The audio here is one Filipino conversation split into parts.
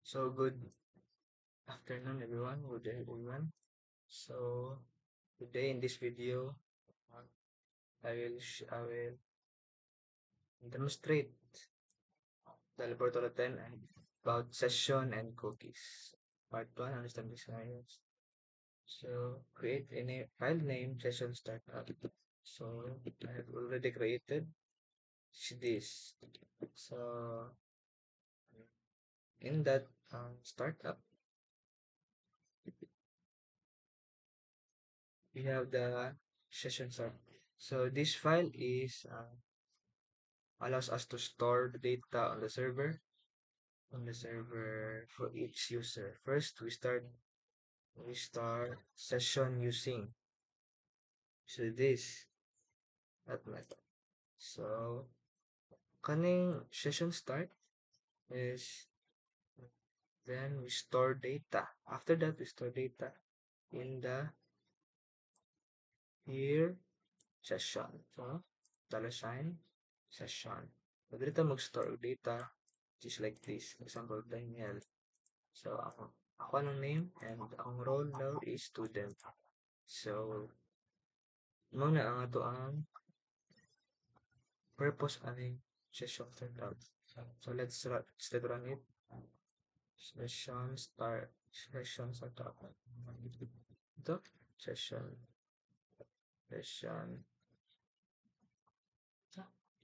So good afternoon, everyone. Good day, everyone. So today in this video, uh, I will demonstrate the laboratory 10 about session and cookies. Part 1, understanding science. So create a file name session startup. So I have already created this. So in that startup, we have the session start. So this file is allows us to store the data on the server for each user. First, we start session using this that method. So kaning session start is then we store data. After that, we store data in the here session. So $sign session. Pwede rito mag-store data just like this. Example, Daniel. So, ako anong name and ang role now is student. So, muna ang ato ang purpose aning session startup. So, let's run it. Session startup. Ito, session,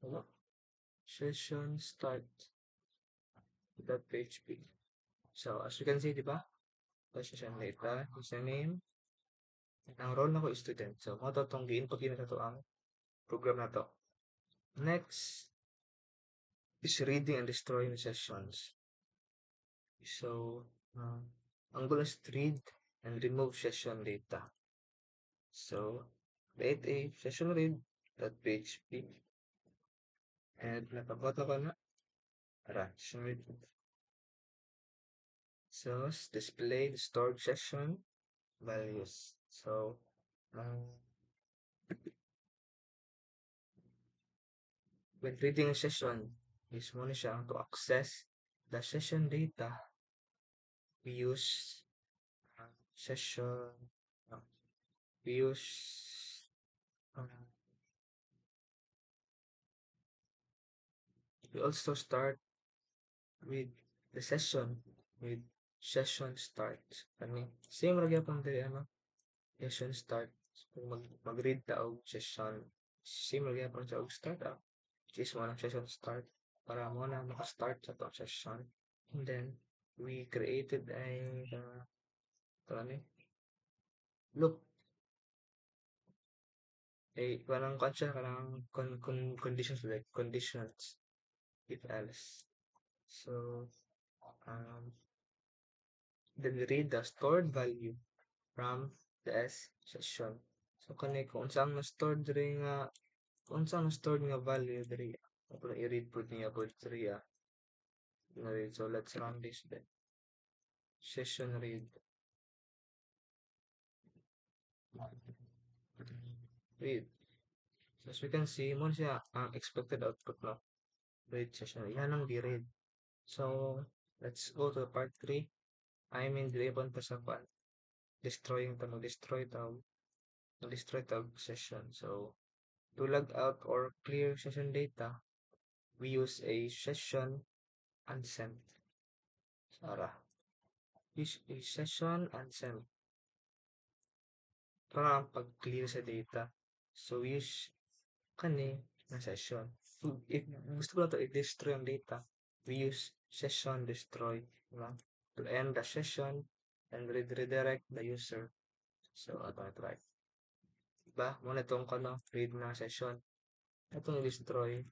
wala. Session start .php. So, as you can see, di ba? Session data, username, ang role na ko is student. So, mo to itong gi-input yun na to ang program na to. Next is reading and destroying sessions. So, ang goal is to read and remove session data. So, create a session read.php and napabot ko na session read. So, display the stored session values. So, when reading a session, is muna siya to access the session data. We use session, uh, we use we also start with the session with session start. Same ra gyapon diri session start. Kung mag-read ta og session, same ra gyapon sa og start which is one session start para mo na maka-start sa tong session. And then we created a look parang kanang conditions like conditions if else. So then we read the stored value from the S session. So kung saan na-stored diri nga kung saan na-stored nga value diri ako i-read pud niya pud diri so let's run this then. Session read. Read. So as we can see, mo siya ang expected output no. Read session. Yan ang di-read. So let's go to part 3. I mean, driven pa sa destroying ta destroy tag session. So to log out or clear session data, we use a session unsent. Sara. Use a session unsent para ang pag-clear sa data. So use kani na session. If gusto ko lang to i-destroy ang data, we use session destroy to end the session and redirect the user. So ato na try. Diba? Muna itong read na session. Itong destroy.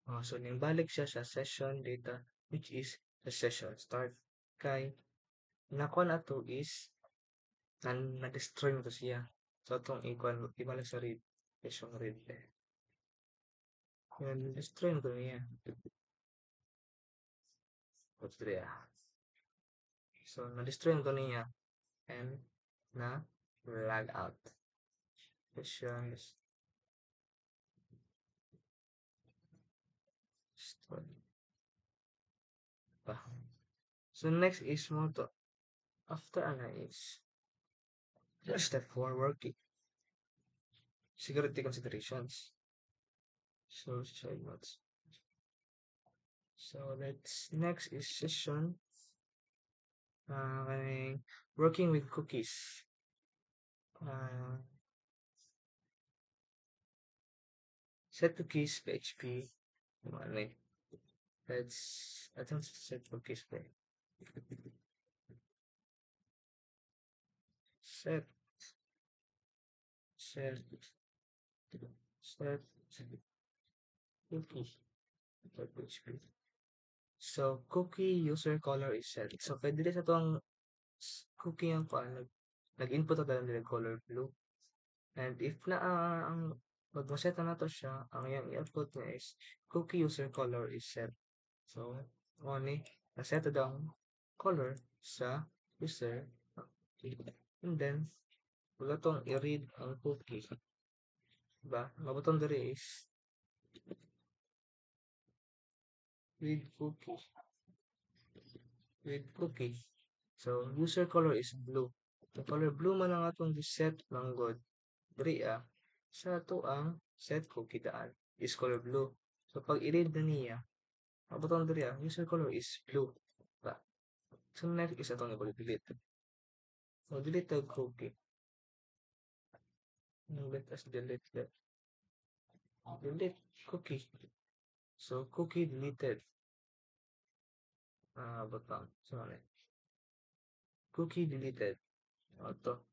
So balik siya sa session data which is the session start. Kay nakuha na to is na-destroy mo to siya. So itong ibalik sa read. Session read. Yan, destroy mo to niya. So na-destroy mo to niya and na log out. Sessions start. So next is mo to after ana is step 4 working security considerations. So side notes. So let's next is session kaning working with cookies. Uh, set cookies PHP. Ano eh, let's I don't set cookies pa. Set set set cookie set PHP. So cookie user color is set. So pwede rin sa tuwang cookie ang kuan nag-input na tayo nila color blue. And if na ang pag maset na to siya, ang iyang i-output niya is cookie user color is set. So, mo ni naset na daw ang color sa user. And then, wala tong i-read ang cookie. Diba? Mabutong diri is read cookie. Read cookie. So, user color is blue. The color blue man ang atong set ng god. Diri sa ato ang set cookie daan is color blue. So, pag i-read na niya, mabutong diri user color is blue. Diba? So, next is atong i-delete. So, delete the cookie. Let us delete that. Delete cookie. So, cookie deleted. Butang. Sorry. Cookie deleted. Auto.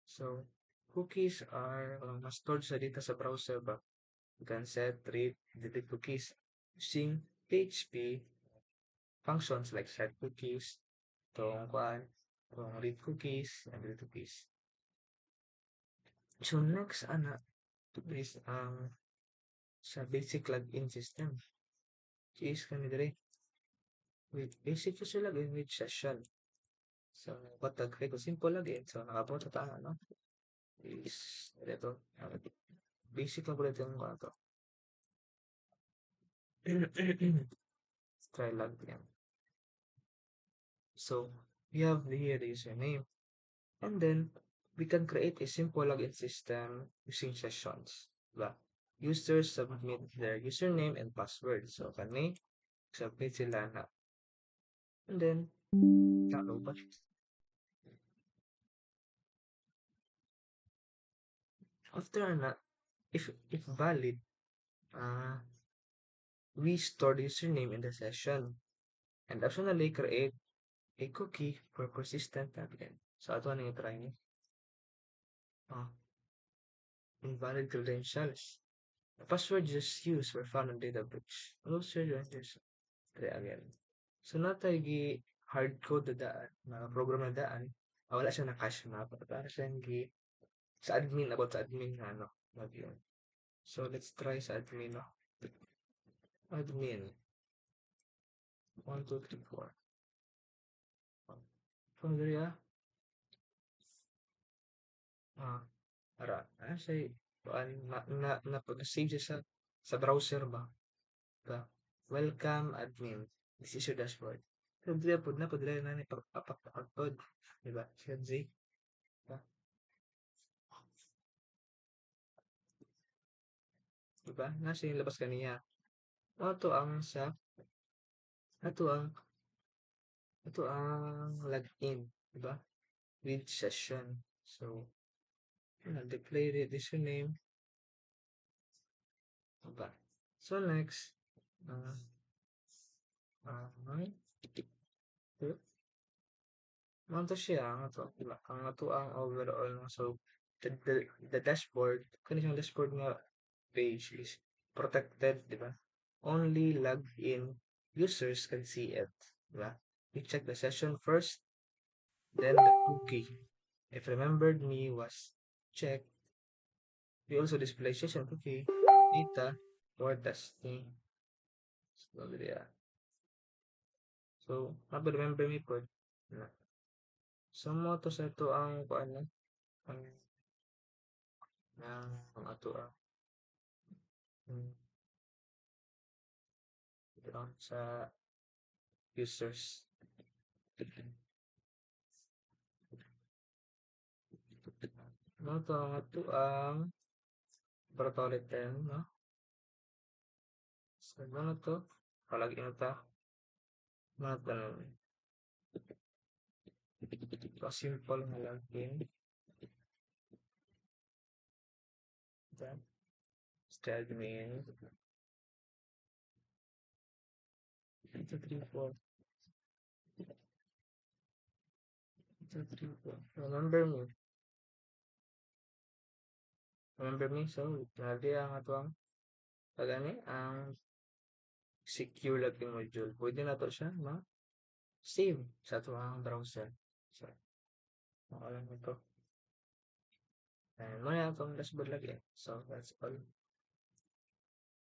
So, cookies are stored sa data sa browser ba? You can set, read, delete cookies using PHP functions like set cookies, itong read cookies, and delete cookies. So, next, is sa basic login system. Which is kami dire with basic user login with session. So, patag ko simple login. So, nakapunta tayo, no? Is, ito, basic lang ulit yung to. Try login. So, we have here the username. And then, we can create a simple login system using sessions. Diba? Users submit their username and password. So, kani, submit sila na. And then, download. After na, if valid, we store the username in the session and optionally create a cookie for persistent login. So, ito na yung try niyo. Invalid credentials. The password just used were found on data breach. Close your joiners. Try again. So, na tayo hard code na daan, na program na daan, wala siya na cache map. Para siya sa admin, about sa admin na login. So, let's try sa admin, no? Admin. 1, 2, 3, 4. From there, para, siya, napag-save siya sa browser ba? Welcome admin. This is your dashboard. So, dili po na, dili na ni pag-upload. Diba? Siya Z. Diba? Diba? Nasa yung labas kaniya. Ito ang login. Diba? With session. So, declare this your name. Diba? So, next, Manto siya ang ato ang overall so the dashboard kaning dashboard nga page is protected, di ba? Only logged in users can see it, di ba? We check the session first, then the cookie. If remembered me was checked, we also display session cookie data for testing. So, yeah. So, remember me po. So, mo to sa ito ang ang ato sa users. No to nga to ang protoliten, no? So, ano to? Palagi na ta. Mga tanong. So, simple nga login. Then, admin. 1, 2, 3, 4. 1, 2, 3, 4. Remember me. Remember me? So, grabe ang atong pagani ang secure login module. Pwede na to siya ma-save sa atong browser. So, ako lang ito. And muna itong dashboard lagi. So, that's all.